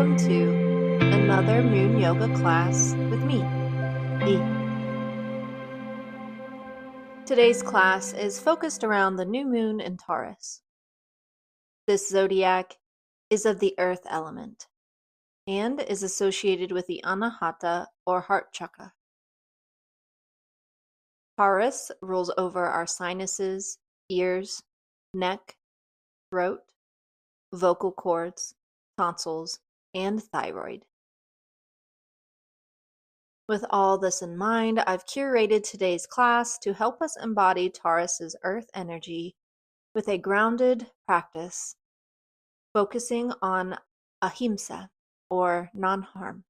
welcome to another Moon Yoga class with me, Dee. Today's class is focused around the new moon in Taurus. This zodiac is of the earth element and is associated with the anahata or heart chakra. Taurus rules over our sinuses, ears, neck, throat, vocal cords, tonsils, and thyroid. With all this in mind, I've curated today's class to help us embody Taurus's earth energy with a grounded practice focusing on ahimsa or non-harm.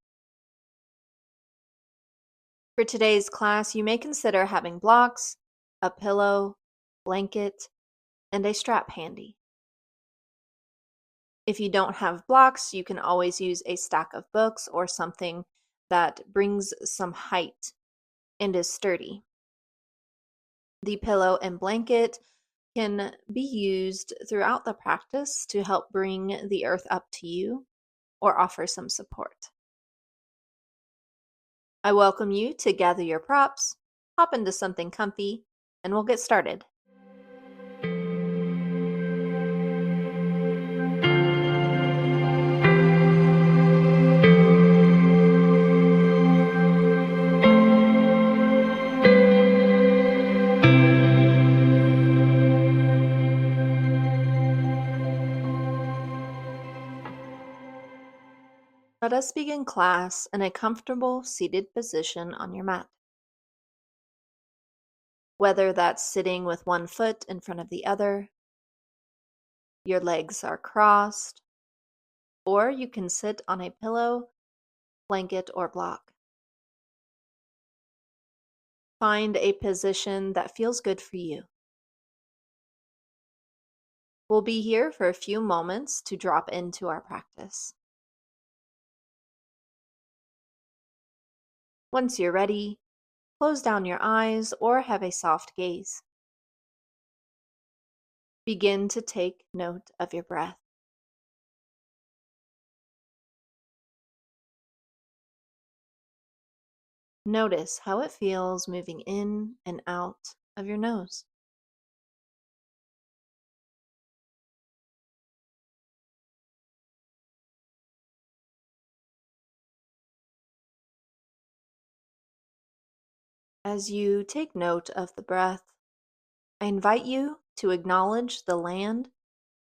For today's class, you may consider having blocks, a pillow, blanket, and a strap handy. If you don't have blocks, you can always use a stack of books or something that brings some height and is sturdy. The pillow and blanket can be used throughout the practice to help bring the earth up to you or offer some support. I welcome you to gather your props, hop into something comfy, and we'll get started. Let us begin class in a comfortable seated position on your mat. Whether that's sitting with one foot in front of the other, your legs are crossed, or you can sit on a pillow, blanket, or block. Find a position that feels good for you. We'll be here for a few moments to drop into our practice. Once you're ready, close down your eyes or have a soft gaze. Begin to take note of your breath. Notice how it feels moving in and out of your nose. As you take note of the breath, I invite you to acknowledge the land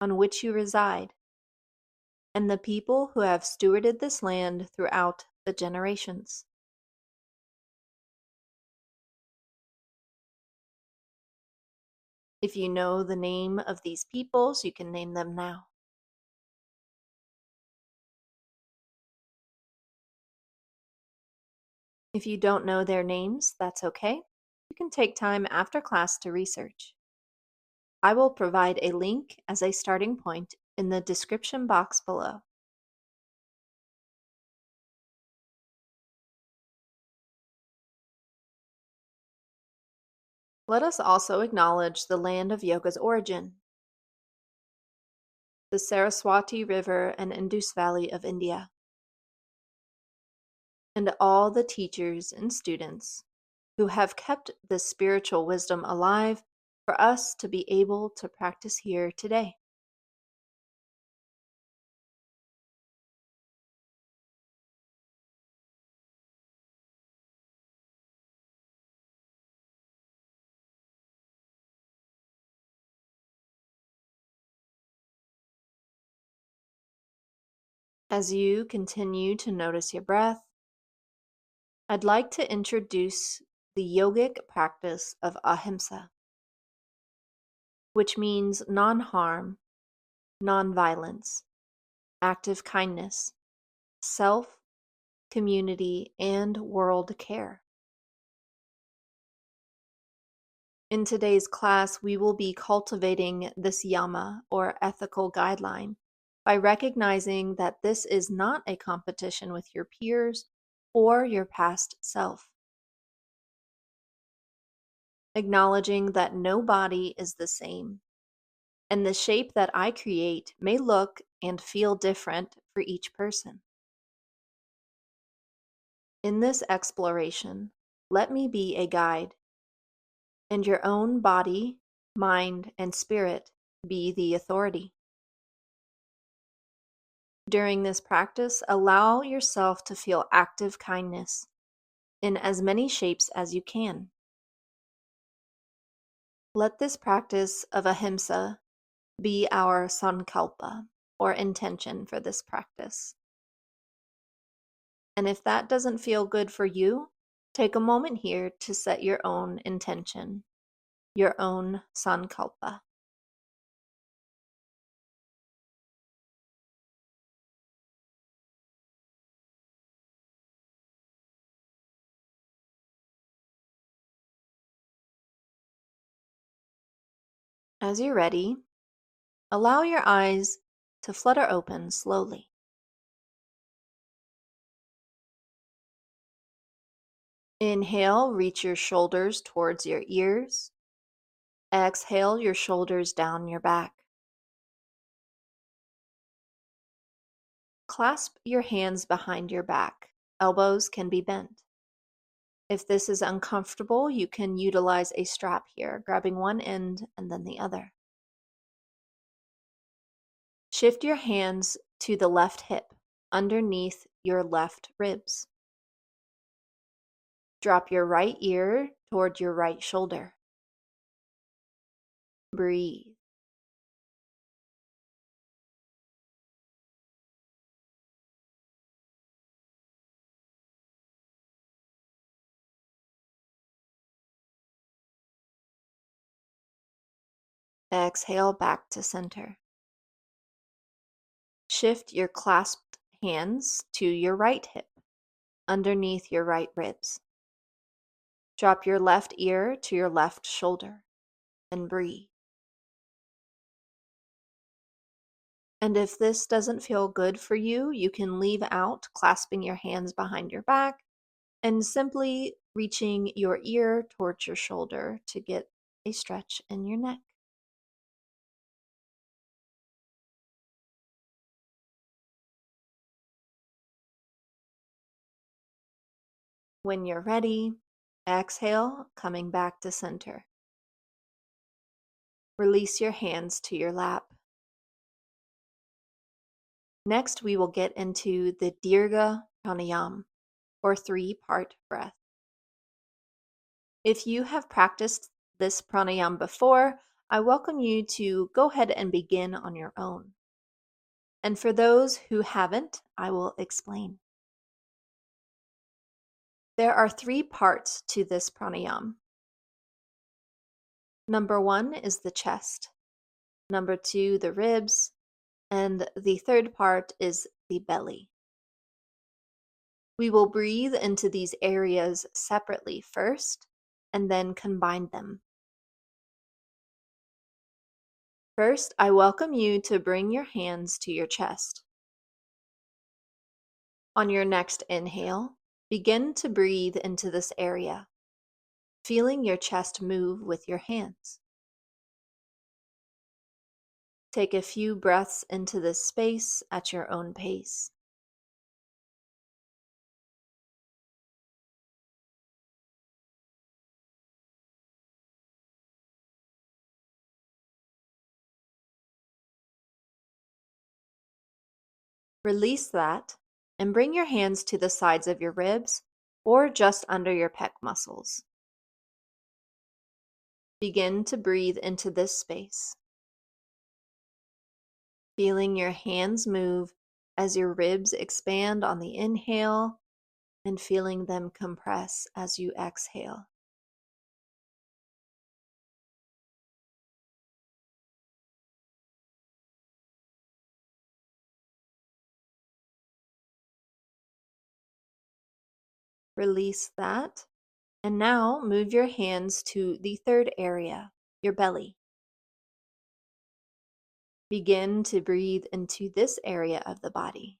on which you reside and the people who have stewarded this land throughout the generations. If you know the name of these peoples, you can name them now. If you don't know their names, that's okay. You can take time after class to research. I will provide a link as a starting point in the description box below. Let us also acknowledge the land of yoga's origin, the Saraswati River and Indus Valley of India, and all the teachers and students who have kept this spiritual wisdom alive for us to be able to practice here today. As you continue to notice your breath, I'd like to introduce the yogic practice of ahimsa, which means non-harm, non-violence, active kindness, self, community, and world care. In today's class, we will be cultivating this yama or ethical guideline by recognizing that this is not a competition with your peers or your past self. Acknowledging that no body is the same, and the shape that I create may look and feel different for each person. In this exploration, let me be a guide, and your own body, mind, and spirit be the authority. During this practice, allow yourself to feel active kindness in as many shapes as you can. Let this practice of ahimsa be our sankalpa, or intention for this practice. And if that doesn't feel good for you, take a moment here to set your own intention, your own sankalpa. As you're ready, allow your eyes to flutter open slowly. Inhale, reach your shoulders towards your ears. Exhale, your shoulders down your back. Clasp your hands behind your back. Elbows can be bent. If this is uncomfortable, you can utilize a strap here, grabbing one end and then the other. Shift your hands to the left hip, underneath your left ribs. Drop your right ear toward your right shoulder. Breathe. Exhale back to center. Shift your clasped hands to your right hip, underneath your right ribs. Drop your left ear to your left shoulder and breathe. And if this doesn't feel good for you, you can leave out clasping your hands behind your back and simply reaching your ear towards your shoulder to get a stretch in your neck. When you're ready, exhale, coming back to center. Release your hands to your lap. Next, we will get into the Dirga Pranayama, or 3-part breath. If you have practiced this pranayama before, I welcome you to go ahead and begin on your own. And for those who haven't, I will explain. There are 3 parts to this pranayama. Number 1 is the chest. Number 2, the ribs. And the 3rd part is the belly. We will breathe into these areas separately first, and then combine them. First, I welcome you to bring your hands to your chest. On your next inhale, begin to breathe into this area, feeling your chest move with your hands. Take a few breaths into this space at your own pace. Release that and bring your hands to the sides of your ribs or just under your pec muscles. Begin to breathe into this space, feeling your hands move as your ribs expand on the inhale and feeling them compress as you exhale. Release that. And now move your hands to the 3rd area, your belly. Begin to breathe into this area of the body.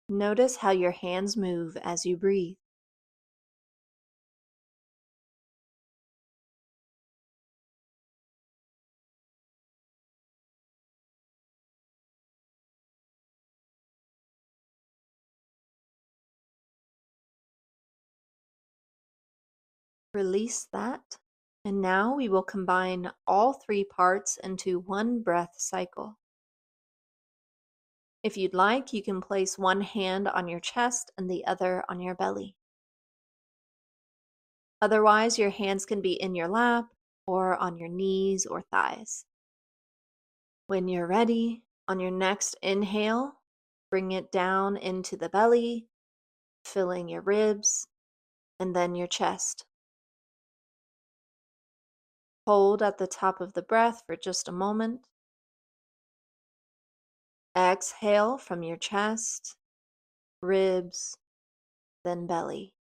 Notice how your hands move as you breathe. Release that. And now we will combine all three parts into one breath cycle. If you'd like, you can place one hand on your chest and the other on your belly. Otherwise, your hands can be in your lap or on your knees or thighs. When you're ready, on your next inhale, bring it down into the belly, filling your ribs and then your chest. Hold at the top of the breath for just a moment. Exhale from your chest, ribs, then belly.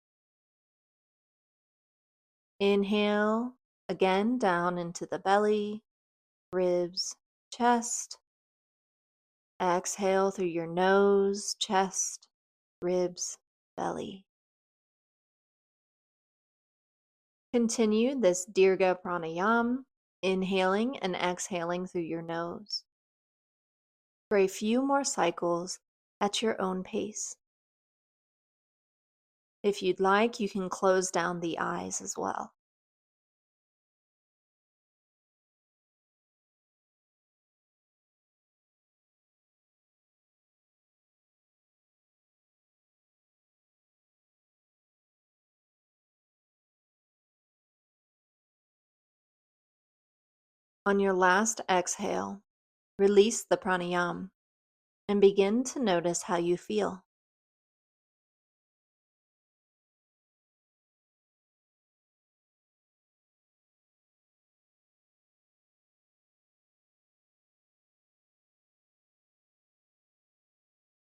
Inhale again down into the belly, ribs, chest. Exhale through your nose, chest, ribs, belly. Continue this Dirga Pranayam, inhaling and exhaling through your nose for a few more cycles at your own pace. If you'd like, you can close down the eyes as well. On your last exhale, release the pranayam and begin to notice how you feel.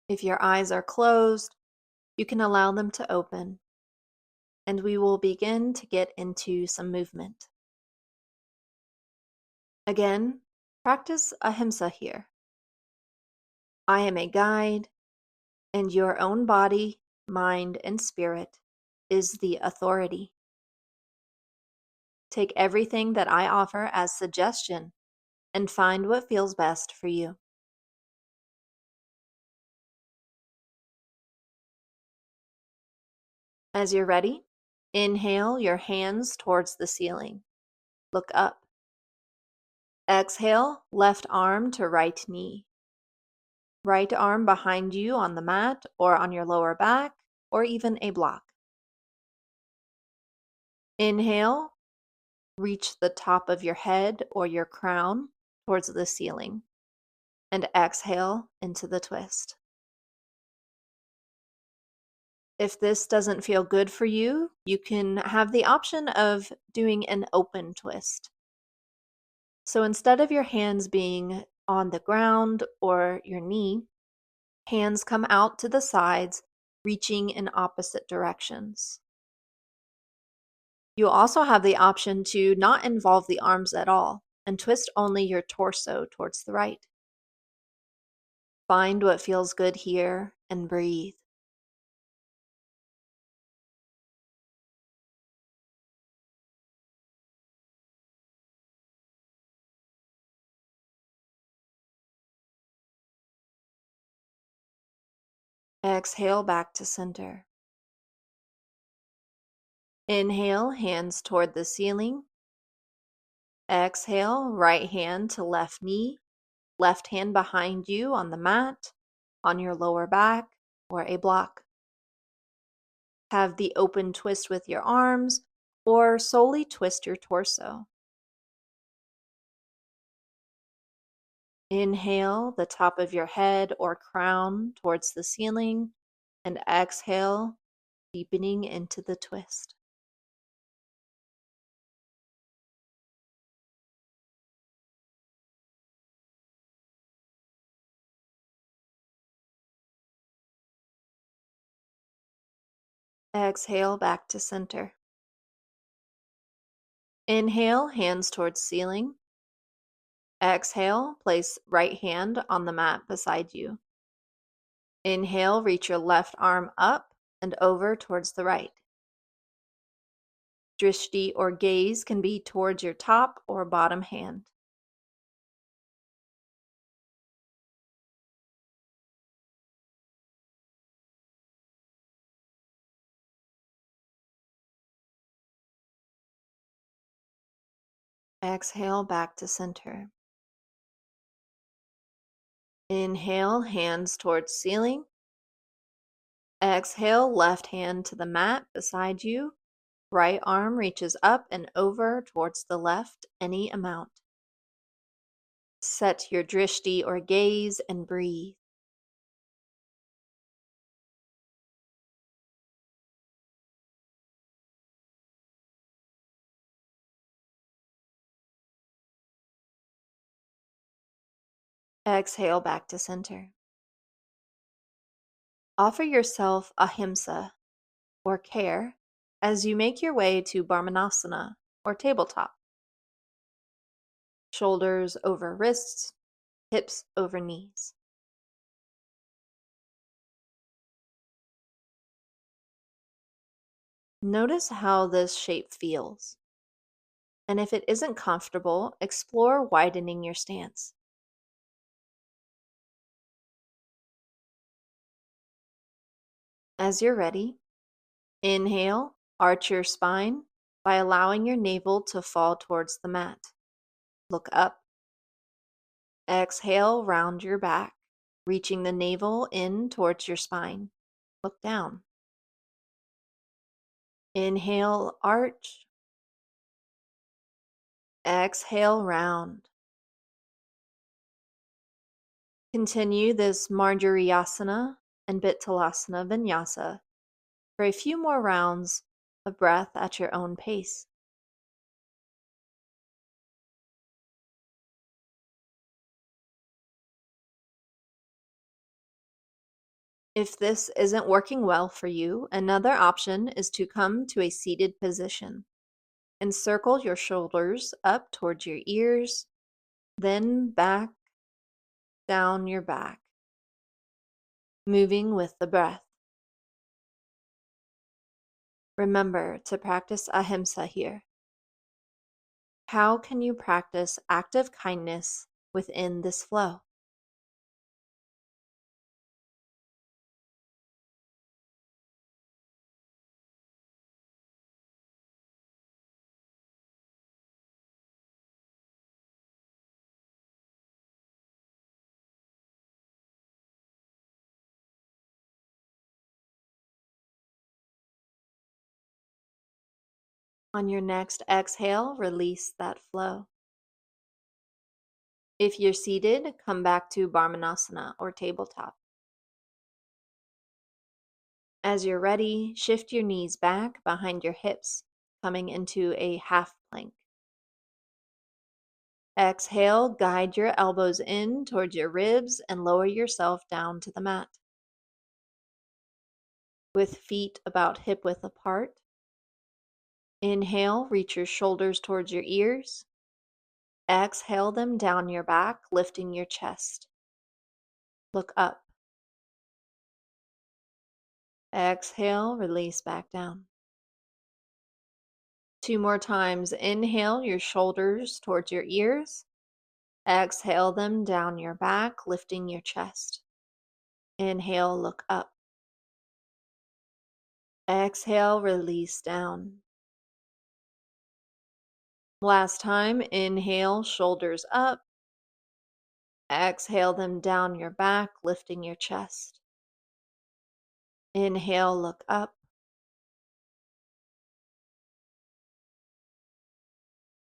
If your eyes are closed, you can allow them to open, and we will begin to get into some movement. Again, practice ahimsa here. I am a guide, and your own body, mind, and spirit is the authority. Take everything that I offer as suggestion and find what feels best for you. As you're ready, inhale your hands towards the ceiling. Look up. Exhale, left arm to right knee. Right arm behind you on the mat or on your lower back or even a block. Inhale, reach the top of your head or your crown towards the ceiling. And exhale into the twist. If this doesn't feel good for you, you can have the option of doing an open twist. So instead of your hands being on the ground or your knee, hands come out to the sides, reaching in opposite directions. You also have the option to not involve the arms at all and twist only your torso towards the right. Find what feels good here and breathe. Exhale back to center. Inhale, hands toward the ceiling. Exhale, right hand to left knee, left hand behind you on the mat, on your lower back, or a block. Have the open twist with your arms, or solely twist your torso. Inhale, the top of your head or crown towards the ceiling, and exhale, deepening into the twist. Exhale back to center. Inhale, hands towards ceiling. Exhale, place right hand on the mat beside you. Inhale, reach your left arm up and over towards the right. Drishti or gaze can be towards your top or bottom hand. Exhale back to center. Inhale, hands towards ceiling. Exhale, left hand to the mat beside you. Right arm reaches up and over towards the left, any amount. Set your drishti or gaze and breathe. Exhale back to center. Offer yourself ahimsa, or care, as you make your way to Brahmanasana, or tabletop. Shoulders over wrists, hips over knees. Notice how this shape feels. And if it isn't comfortable, explore widening your stance. As you're ready, inhale, arch your spine by allowing your navel to fall towards the mat. Look up. Exhale, round your back, reaching the navel in towards your spine. Look down. Inhale, arch. Exhale, round. Continue this Marjariyasana and Bittalasana vinyasa for a few more rounds of breath at your own pace. If this isn't working well for you, another option is to come to a seated position. Encircle your shoulders up towards your ears, then back down your back, moving with the breath. Remember to practice ahimsa here. How can you practice active kindness within this flow? On your next exhale, release that flow. If you're seated, come back to Brahmanasana or tabletop. As you're ready, shift your knees back behind your hips, coming into a half plank. Exhale, guide your elbows in towards your ribs and lower yourself down to the mat. With feet about hip width apart, inhale, reach your shoulders towards your ears. Exhale them down your back, lifting your chest. Look up. Exhale, release back down. 2 more times. Inhale your shoulders towards your ears. Exhale them down your back, lifting your chest. Inhale, look up. Exhale, release down. Last time, inhale, shoulders up. Exhale them down your back, lifting your chest. Inhale, look up.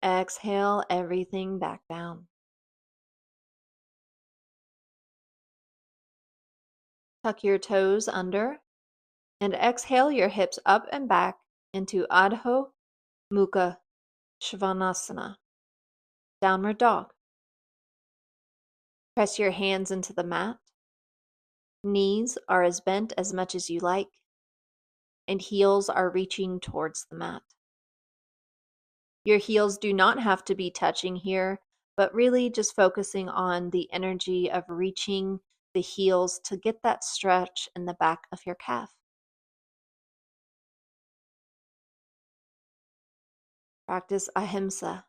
Exhale everything back down. Tuck your toes under and exhale your hips up and back into Adho Mukha Svanasana, downward dog. Press your hands into the mat. Knees are as bent as much as you like, and heels are reaching towards the mat. Your heels do not have to be touching here, but really just focusing on the energy of reaching the heels to get that stretch in the back of your calf. Practice ahimsa.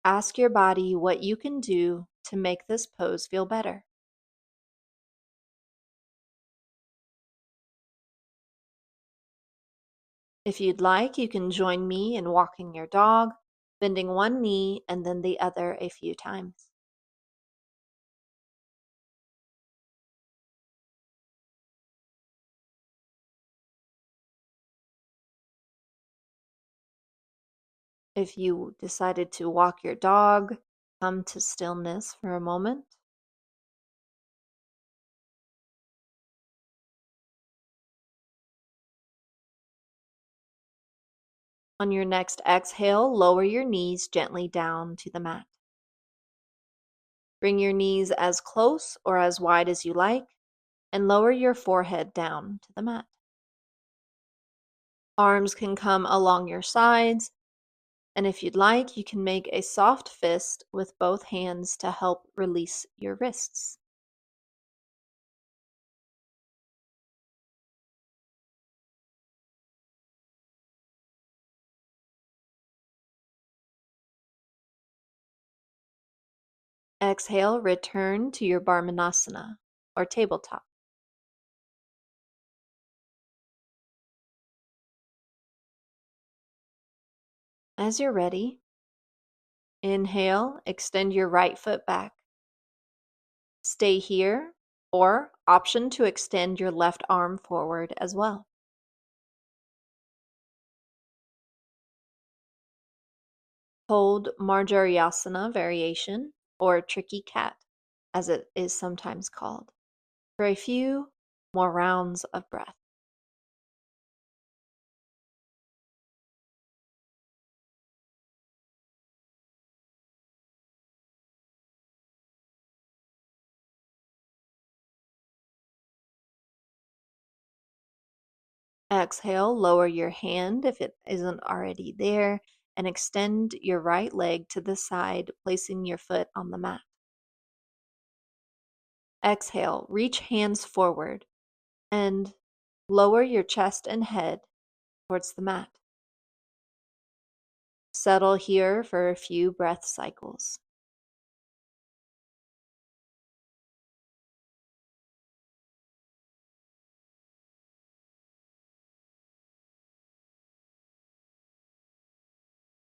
Ask your body what you can do to make this pose feel better. If you'd like, you can join me in walking your dog bending one knee and then the other a few times. If you decided to walk your dog, come to stillness for a moment. On your next exhale, lower your knees gently down to the mat. Bring your knees as close or as wide as you like, and lower your forehead down to the mat. Arms can come along your sides, and if you'd like, you can make a soft fist with both hands to help release your wrists. Exhale, return to your Barmanasana, or tabletop. As you're ready, inhale, extend your right foot back. Stay here, or option to extend your left arm forward as well. Hold Marjaryasana variation, or tricky cat, as it is sometimes called, for a few more rounds of breath. Exhale, lower your hand if it isn't already there, and extend your right leg to the side, placing your foot on the mat. Exhale, reach hands forward and lower your chest and head towards the mat. Settle here for a few breath cycles.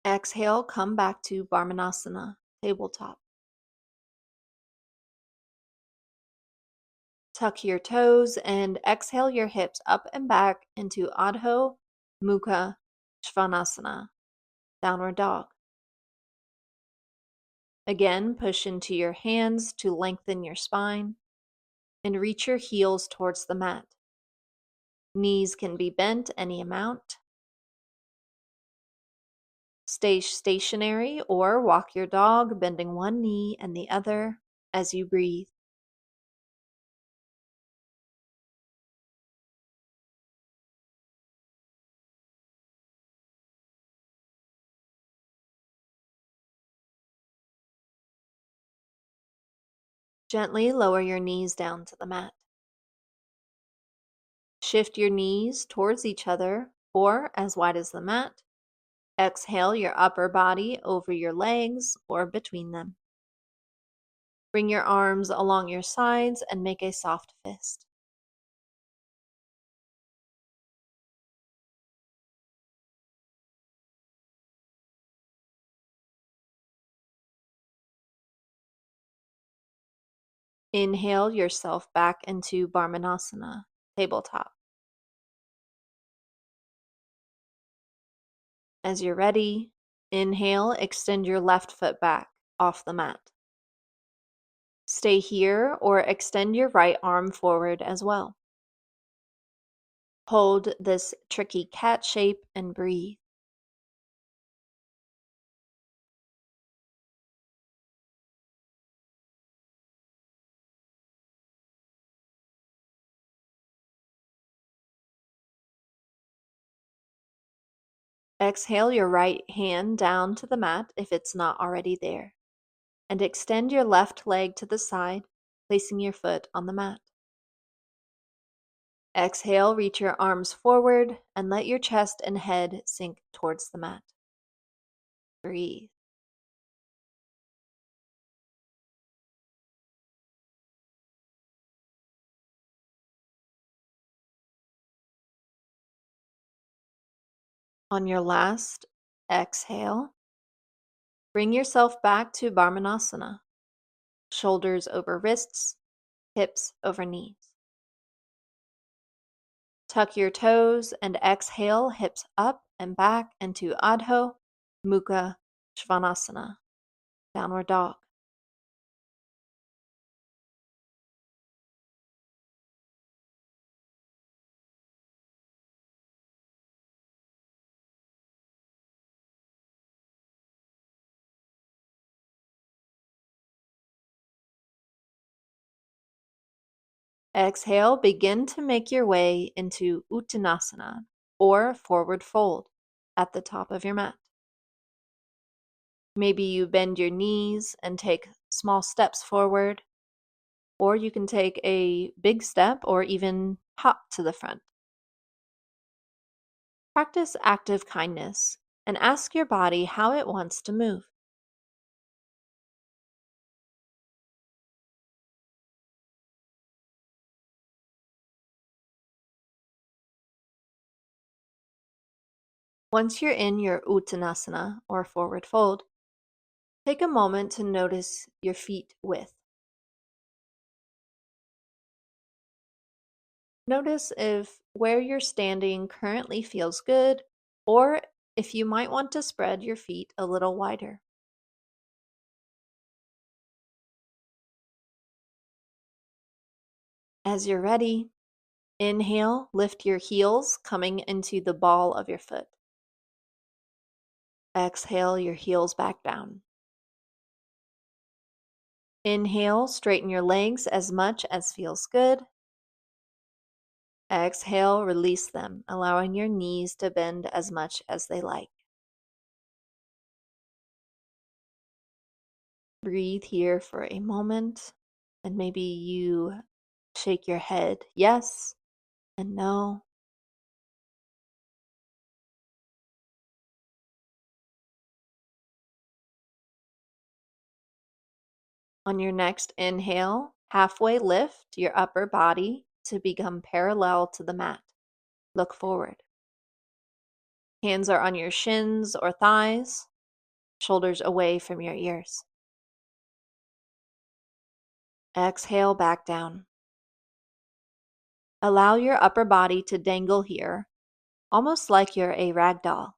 Exhale, come back to Barmanasana, tabletop. Tuck your toes and exhale your hips up and back into Adho Mukha Svanasana, downward dog. Again, push into your hands to lengthen your spine and reach your heels towards the mat. Knees can be bent any amount. Stay stationary or walk your dog, bending one knee and the other as you breathe. Gently lower your knees down to the mat. Shift your knees towards each other or as wide as the mat. Exhale your upper body over your legs or between them. Bring your arms along your sides and make a soft fist. Inhale yourself back into Barmanasana, tabletop. As you're ready, inhale, extend your left foot back off the mat. Stay here or extend your right arm forward as well. Hold this tricky cat shape and breathe. Exhale your right hand down to the mat if it's not already there, and extend your left leg to the side, placing your foot on the mat. Exhale, reach your arms forward and let your chest and head sink towards the mat. Breathe. On your last exhale, Bring yourself back to Brahmanasana, shoulders over wrists, hips over knees. Tuck your toes and exhale, hips up and back into Adho Mukha Svanasana, downward dog. Exhale, begin to make your way into Uttanasana, or forward fold, at the top of your mat. Maybe you bend your knees and take small steps forward, or you can take a big step or even hop to the front. Practice active kindness and ask your body how it wants to move. Once you're in your Uttanasana, or forward fold, take a moment to notice your feet width. Notice if where you're standing currently feels good, or if you might want to spread your feet a little wider. As you're ready, inhale, lift your heels, coming into the ball of your foot. Exhale your heels back down. Inhale, straighten your legs as much as feels good. Exhale, release them, allowing your knees to bend as much as they like. Breathe here for a moment, and maybe you shake your head yes and no. On your next inhale, halfway lift your upper body to become parallel to the mat. Look forward. Hands are on your shins or thighs, shoulders away from your ears. Exhale back down. Allow your upper body to dangle here, almost like you're a rag doll.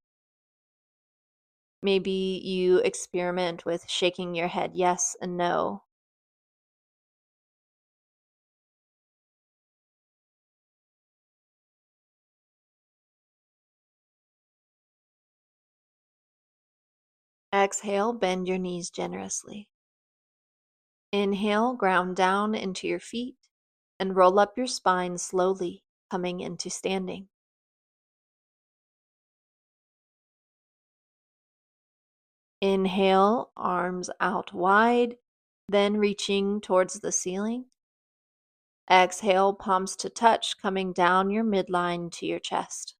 Maybe you experiment with shaking your head yes and no. Exhale, bend your knees generously. Inhale, ground down into your feet and roll up your spine slowly, coming into standing. Inhale, arms out wide, then reaching towards the ceiling. Exhale, palms to touch, coming down your midline to your chest.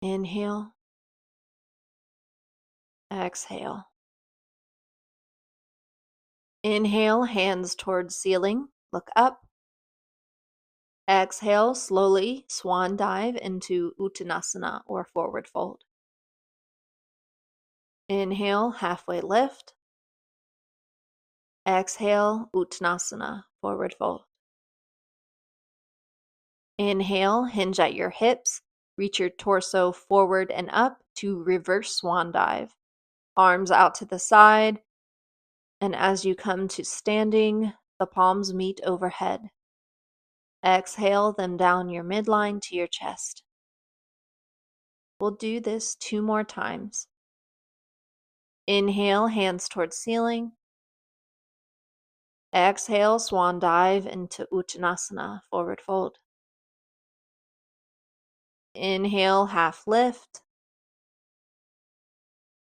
Inhale. Exhale. Inhale, hands towards ceiling. Look up. Exhale, slowly swan dive into Uttanasana, or forward fold. Inhale, halfway lift. Exhale, Uttanasana, forward fold. Inhale, hinge at your hips. Reach your torso forward and up to reverse swan dive. Arms out to the side. And as you come to standing, the palms meet overhead. Exhale them down your midline to your chest. We'll do this 2 more times. Inhale, hands towards ceiling. Exhale, swan dive into Uttanasana, forward fold. Inhale, half lift.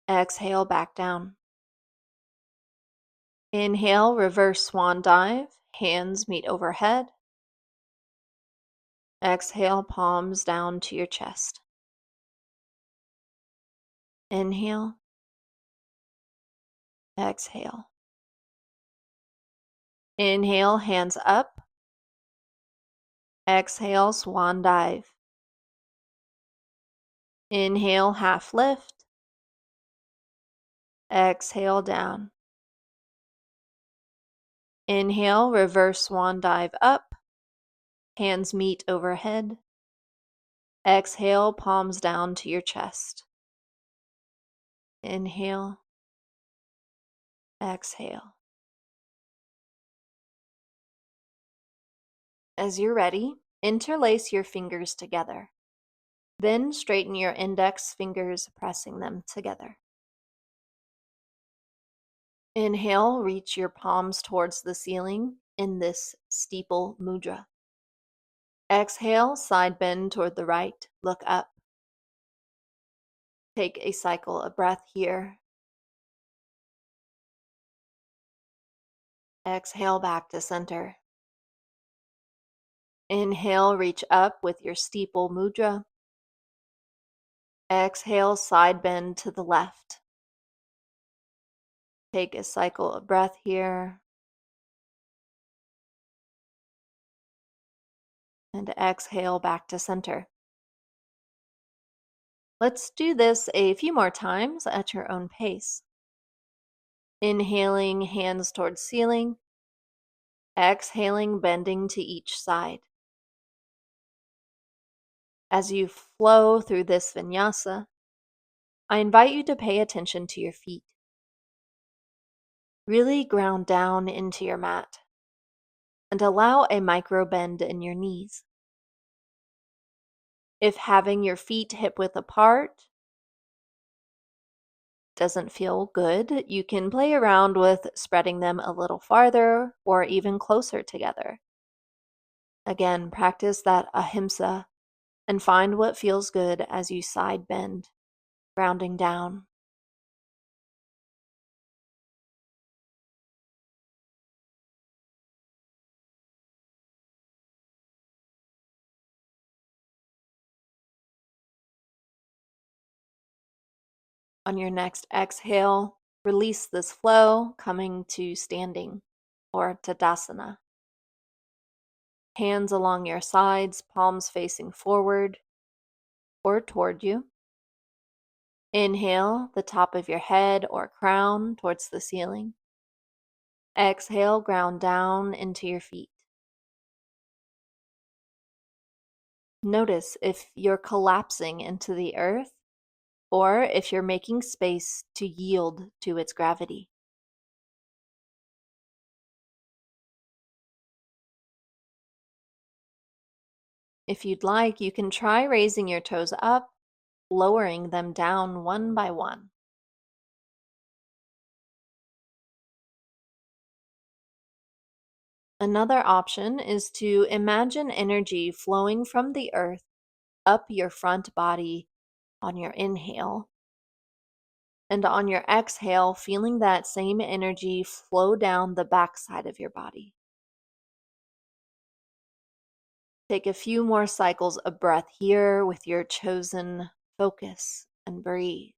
Exhale, back down. Inhale, reverse swan dive. Hands meet overhead. Exhale, palms down to your chest. Inhale. Exhale. Inhale, hands up. Exhale, swan dive. Inhale, half lift. Exhale down. Inhale, reverse swan dive up. Hands meet overhead. Exhale, palms down to your chest. Inhale. Exhale. As you're ready, interlace your fingers together. Then straighten your index fingers, pressing them together. Inhale, reach your palms towards the ceiling in this steeple mudra. Exhale, side bend toward the right, look up. Take a cycle of breath here. Exhale back to center. Inhale, reach up with your steeple mudra. Exhale, side bend to the left. Take a cycle of breath here. And exhale back to center. Let's do this a few more times at your own pace. Inhaling, hands towards ceiling. Exhaling, bending to each side. As you flow through this vinyasa, I invite you to pay attention to your feet. Really ground down into your mat and allow a micro bend in your knees. If having your feet hip width apart doesn't feel good, you can play around with spreading them a little farther or even closer together. Again, practice that ahimsa and find what feels good as you side bend, grounding down. On your next exhale, release this flow, coming to standing or tadasana. Hands along your sides, palms facing forward or toward you. Inhale, the top of your head or crown towards the ceiling. Exhale, ground down into your feet. Notice if you're collapsing into the earth or if you're making space to yield to its gravity. If you'd like, you can try raising your toes up, lowering them down one by one. Another option is to imagine energy flowing from the earth up your front body on your inhale, and on your exhale, feeling that same energy flow down the backside of your body. Take a few more cycles of breath here with your chosen focus and breathe.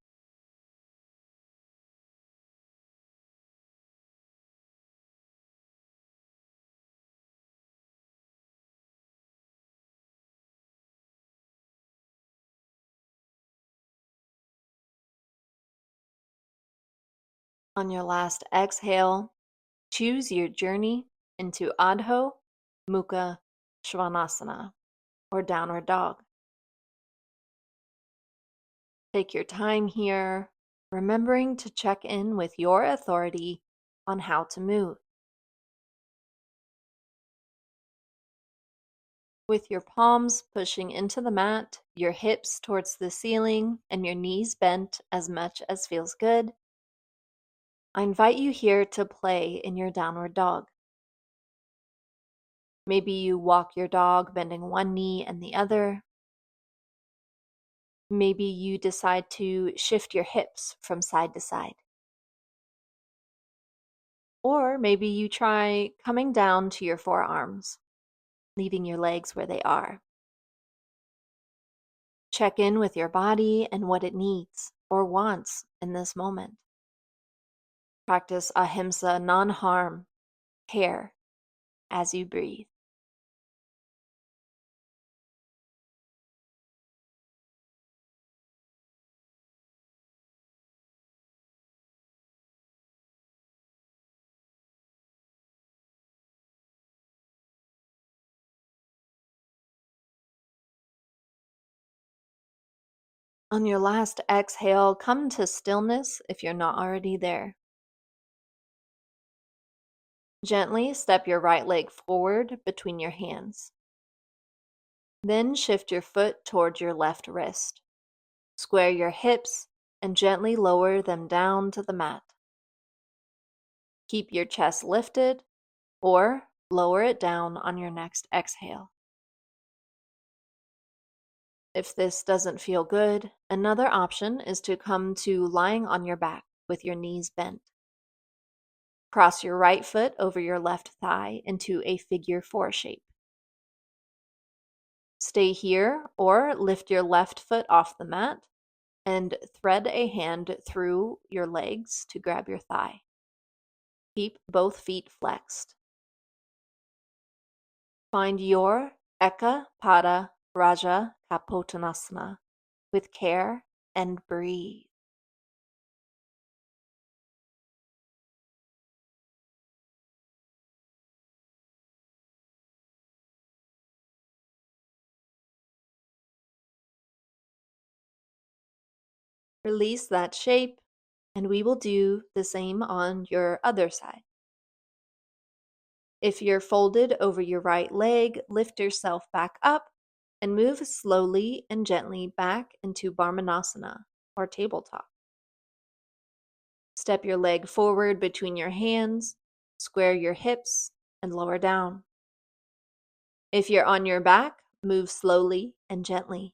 On your last exhale, choose your journey into Adho Mukha Svanasana, or downward dog. Take your time here, remembering to check in with your authority on how to move. With your palms pushing into the mat, your hips towards the ceiling, and your knees bent as much as feels good, I invite you here to play in your downward dog. Maybe you walk your dog bending one knee and the other. Maybe you decide to shift your hips from side to side. Or maybe you try coming down to your forearms, leaving your legs where they are. Check in with your body and what it needs or wants in this moment. Practice ahimsa, non-harm, care, as you breathe. On your last exhale, come to stillness if you're not already there. Gently step your right leg forward between your hands. Then shift your foot toward your left wrist. Square your hips and gently lower them down to the mat. Keep your chest lifted or lower it down on your next exhale. If this doesn't feel good, another option is to come to lying on your back with your knees bent. Cross your right foot over your left thigh into a figure 4 shape. Stay here or lift your left foot off the mat and thread a hand through your legs to grab your thigh. Keep both feet flexed. Find your Eka Pada Raja Kapotanasana with care and breathe. Release that shape, and we will do the same on your other side. If you're folded over your right leg, lift yourself back up and move slowly and gently back into Brahmanasana or tabletop. Step your leg forward between your hands, square your hips, and lower down. If you're on your back, move slowly and gently,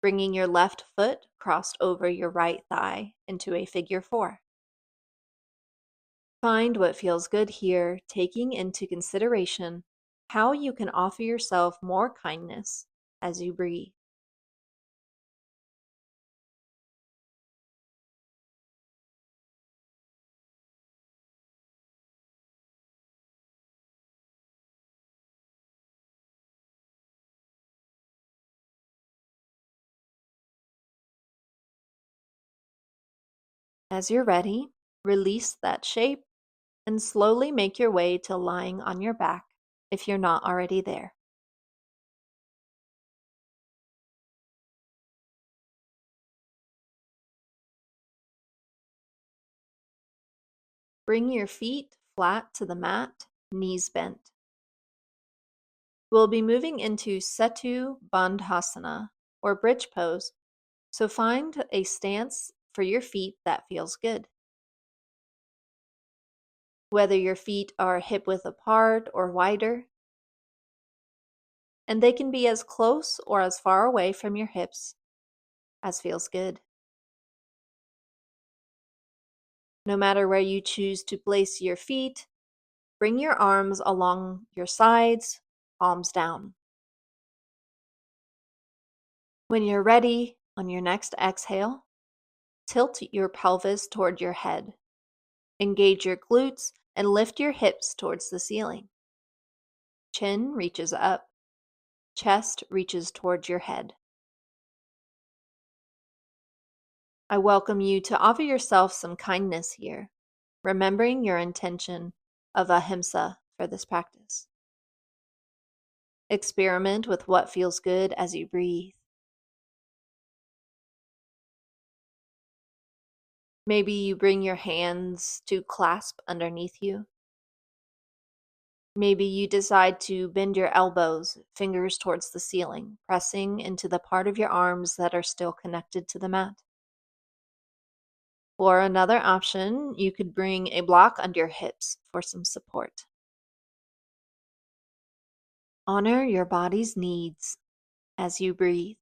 bringing your left foot crossed over your right thigh into a figure 4. Find what feels good here, taking into consideration how you can offer yourself more kindness as you breathe. As you're ready, release that shape and slowly make your way to lying on your back if you're not already there. Bring your feet flat to the mat, knees bent. We'll be moving into Setu Bandhasana or bridge pose, so find a stance for your feet that feels good. Whether your feet are hip width apart or wider, and they can be as close or as far away from your hips as feels good. No matter where you choose to place your feet, bring your arms along your sides, palms down. When you're ready, on your next exhale, tilt your pelvis toward your head. Engage your glutes and lift your hips towards the ceiling. Chin reaches up. Chest reaches towards your head. I welcome you to offer yourself some kindness here, remembering your intention of ahimsa for this practice. Experiment with what feels good as you breathe. Maybe you bring your hands to clasp underneath you. Maybe you decide to bend your elbows, fingers towards the ceiling, pressing into the part of your arms that are still connected to the mat. Or another option, you could bring a block under your hips for some support. Honor your body's needs as you breathe.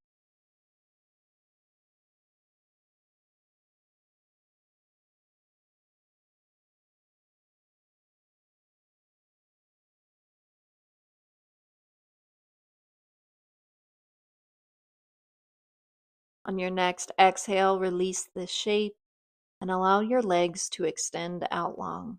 On your next exhale, release this shape and allow your legs to extend out long.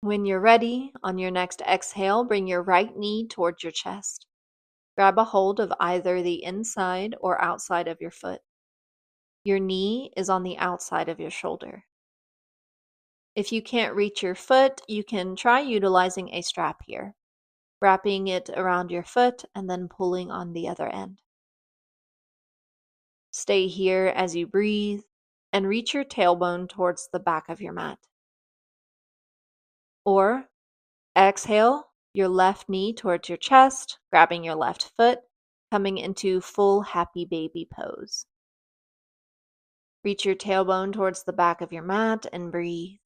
When you're ready, on your next exhale, bring your right knee towards your chest. Grab a hold of either the inside or outside of your foot. Your knee is on the outside of your shoulder. If you can't reach your foot, you can try utilizing a strap here. wrapping it around your foot and then pulling on the other end. Stay here as you breathe and reach your tailbone towards the back of your mat. Or exhale your left knee towards your chest, grabbing your left foot, coming into full happy baby pose. Reach your tailbone towards the back of your mat and breathe.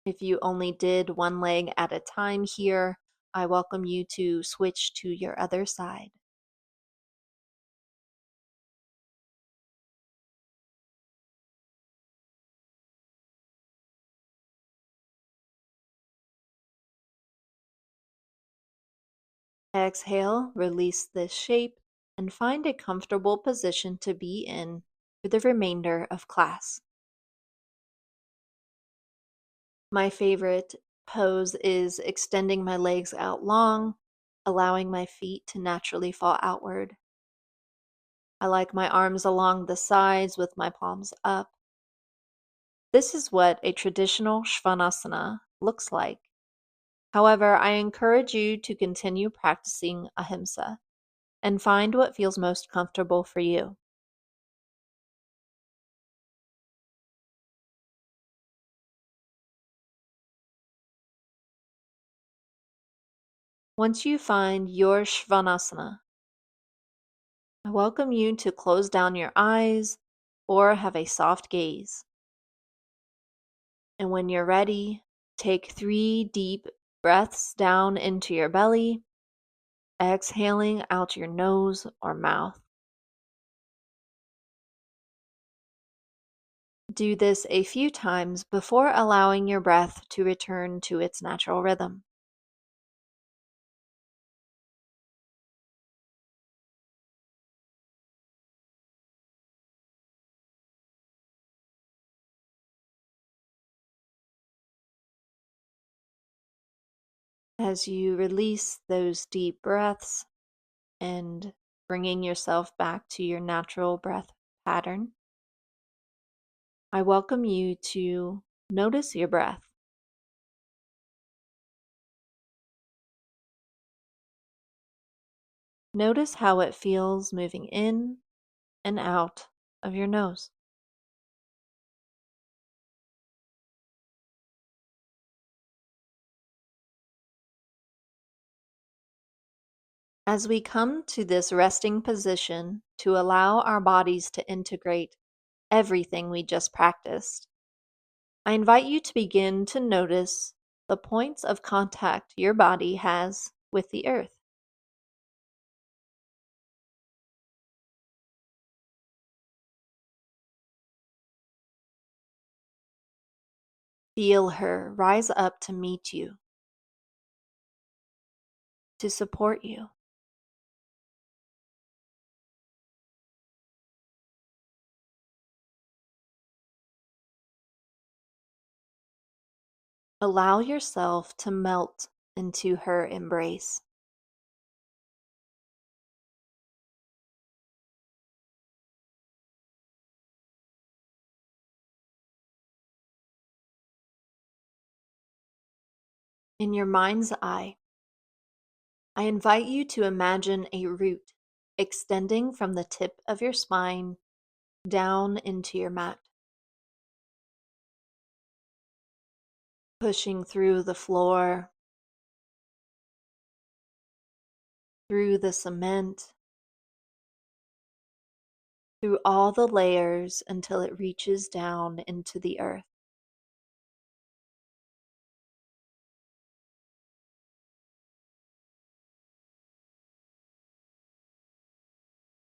If you only did one leg at a time here, I welcome you to switch to your other side. Exhale, release this shape, and find a comfortable position to be in for the remainder of class. My favorite pose is extending my legs out long, allowing my feet to naturally fall outward. I like my arms along the sides with my palms up. This is what a traditional Svanasana looks like. However, I encourage you to continue practicing ahimsa and find what feels most comfortable for you. Once you find your Svanasana, I welcome you to close down your eyes or have a soft gaze. And when you're ready, take 3 deep breaths down into your belly, exhaling out your nose or mouth. Do this a few times before allowing your breath to return to its natural rhythm. As you release those deep breaths and bringing yourself back to your natural breath pattern, I welcome you to notice your breath. Notice how it feels moving in and out of your nose. As we come to this resting position to allow our bodies to integrate everything we just practiced, I invite you to begin to notice the points of contact your body has with the earth. Feel her rise up to meet you, to support you. Allow yourself to melt into her embrace. In your mind's eye, I invite you to imagine a root extending from the tip of your spine down into your mat, pushing through the floor, through the cement, through all the layers until it reaches down into the earth.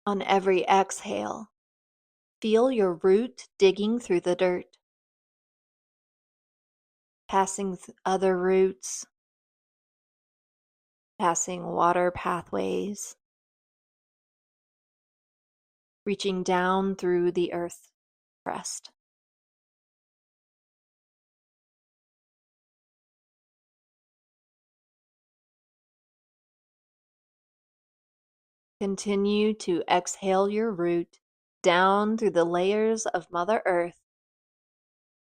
On every exhale, feel your root digging through the dirt, passing other roots, passing water pathways, reaching down through the earth crust. Continue to exhale your root down through the layers of Mother Earth,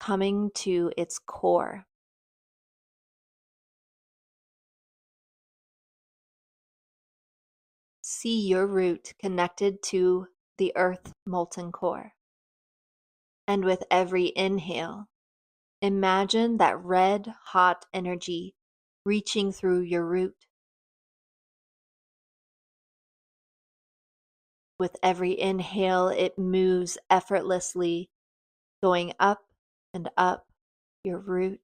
coming to its core. See your root connected to the earth molten core. And with every inhale, imagine that red hot energy reaching through your root. With every inhale, it moves effortlessly, going up and up your root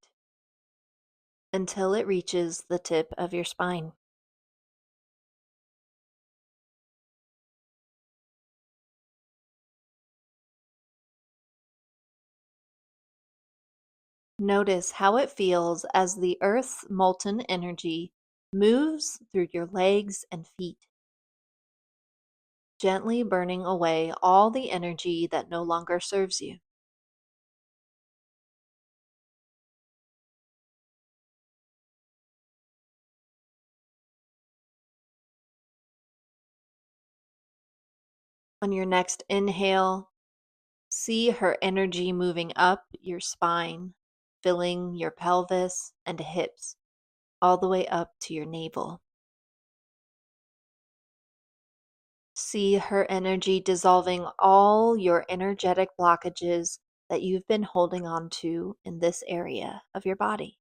until it reaches the tip of your spine. Notice how it feels as the earth's molten energy moves through your legs and feet, gently burning away all the energy that no longer serves you. On your next inhale, see her energy moving up your spine, filling your pelvis and hips, all the way up to your navel. See her energy dissolving all your energetic blockages that you've been holding on to in this area of your body.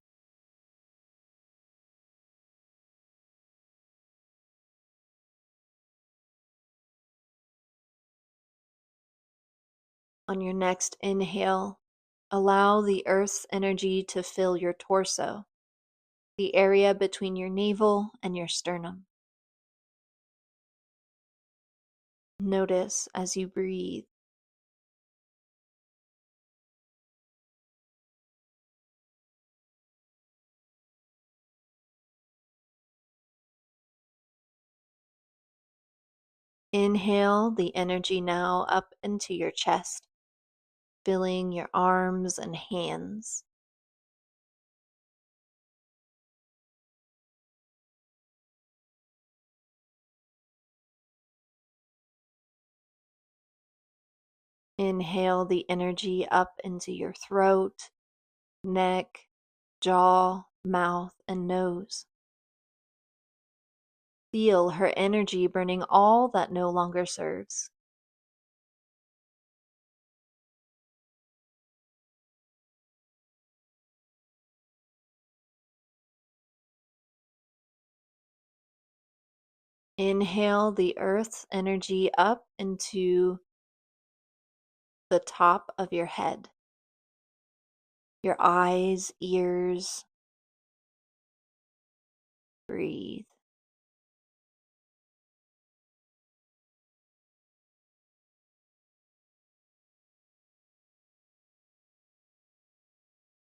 On your next inhale, allow the earth's energy to fill your torso, the area between your navel and your sternum. Notice as you breathe. Inhale the energy now up into your chest, filling your arms and hands. Inhale the energy up into your throat, neck, jaw, mouth, and nose. Feel her energy burning all that no longer serves. Inhale the earth's energy up into the top of your head, your eyes, ears. Breathe.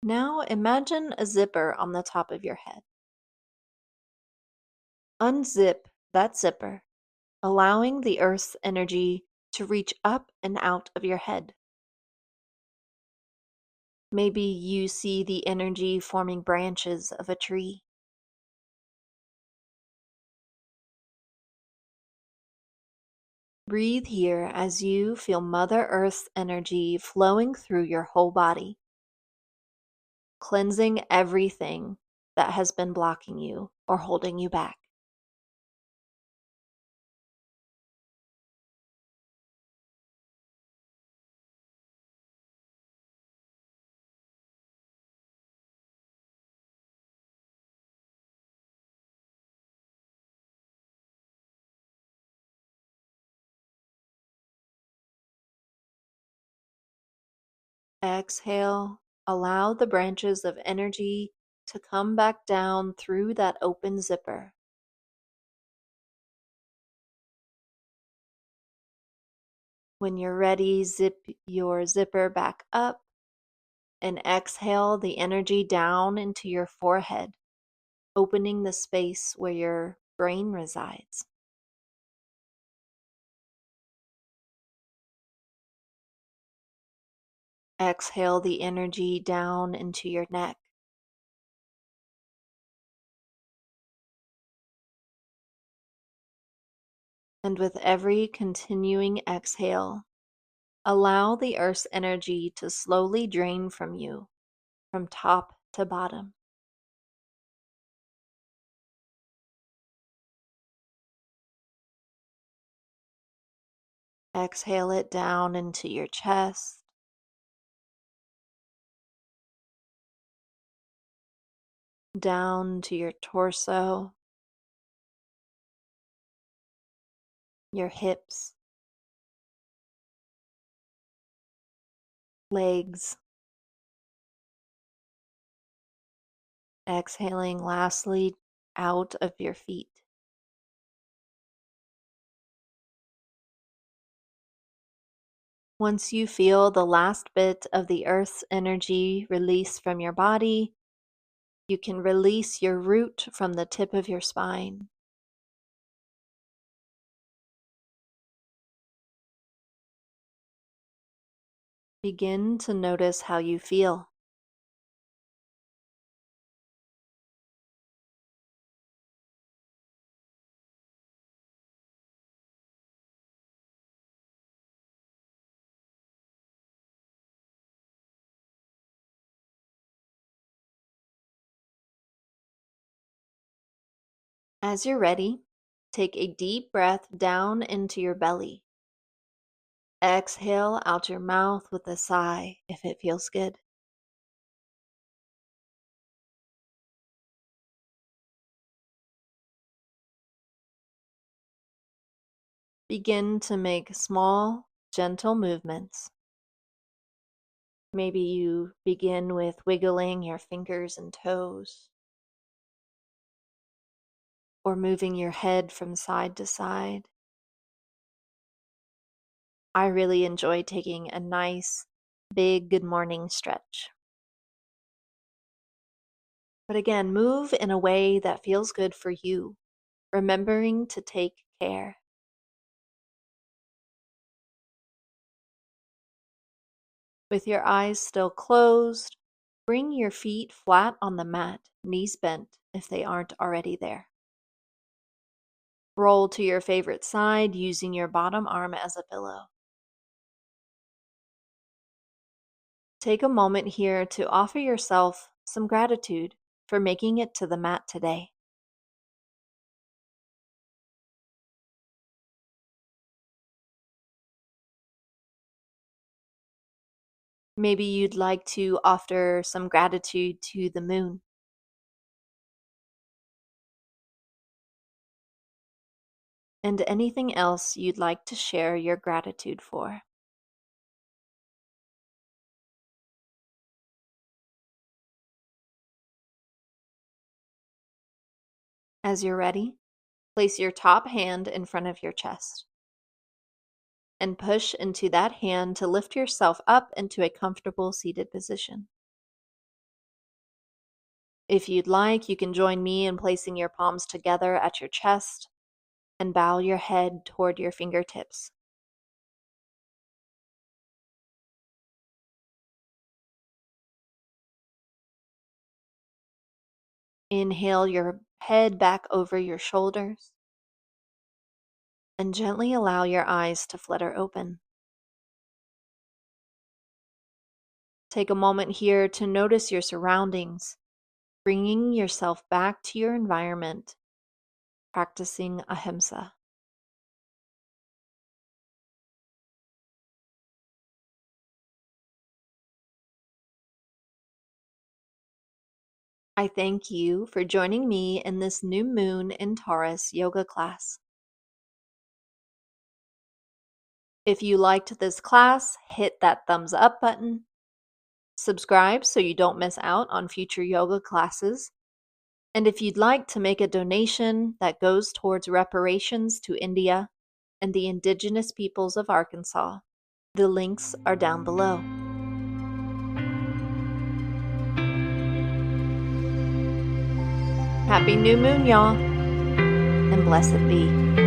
Now imagine a zipper on the top of your head. Unzip that zipper, allowing the earth's energy to reach up and out of your head. Maybe you see the energy forming branches of a tree. Breathe here as you feel Mother Earth's energy flowing through your whole body, cleansing everything that has been blocking you or holding you back. Exhale, allow the branches of energy to come back down through that open zipper. When you're ready, zip your zipper back up and exhale the energy down into your forehead, opening the space where your brain resides. Exhale the energy down into your neck. And with every continuing exhale, allow the Earth's energy to slowly drain from you, from top to bottom. Exhale it down into your chest, down to your torso, your hips, legs. Exhaling lastly out of your feet. Once you feel the last bit of the Earth's energy release from your body, you can release your root from the tip of your spine. Begin to notice how you feel. As you're ready, take a deep breath down into your belly. Exhale out your mouth with a sigh if it feels good. Begin to make small, gentle movements. Maybe you begin with wiggling your fingers and toes, or moving your head from side to side. I really enjoy taking a nice, big good morning stretch. But again, move in a way that feels good for you, remembering to take care. With your eyes still closed, bring your feet flat on the mat, knees bent if they aren't already there. Roll to your favorite side using your bottom arm as a pillow. Take a moment here to offer yourself some gratitude for making it to the mat today. Maybe you'd like to offer some gratitude to the moon. And anything else you'd like to share your gratitude for. As you're ready, place your top hand in front of your chest and push into that hand to lift yourself up into a comfortable seated position. If you'd like, you can join me in placing your palms together at your chest and bow your head toward your fingertips. Inhale your head back over your shoulders and gently allow your eyes to flutter open. Take a moment here to notice your surroundings, bringing yourself back to your environment, practicing ahimsa. I thank you for joining me in this new moon in Taurus yoga class. If you liked this class, hit that thumbs up button. Subscribe so you don't miss out on future yoga classes. And if you'd like to make a donation that goes towards reparations to India and the indigenous peoples of Arkansas, the links are down below. Happy new moon, y'all, and blessed be.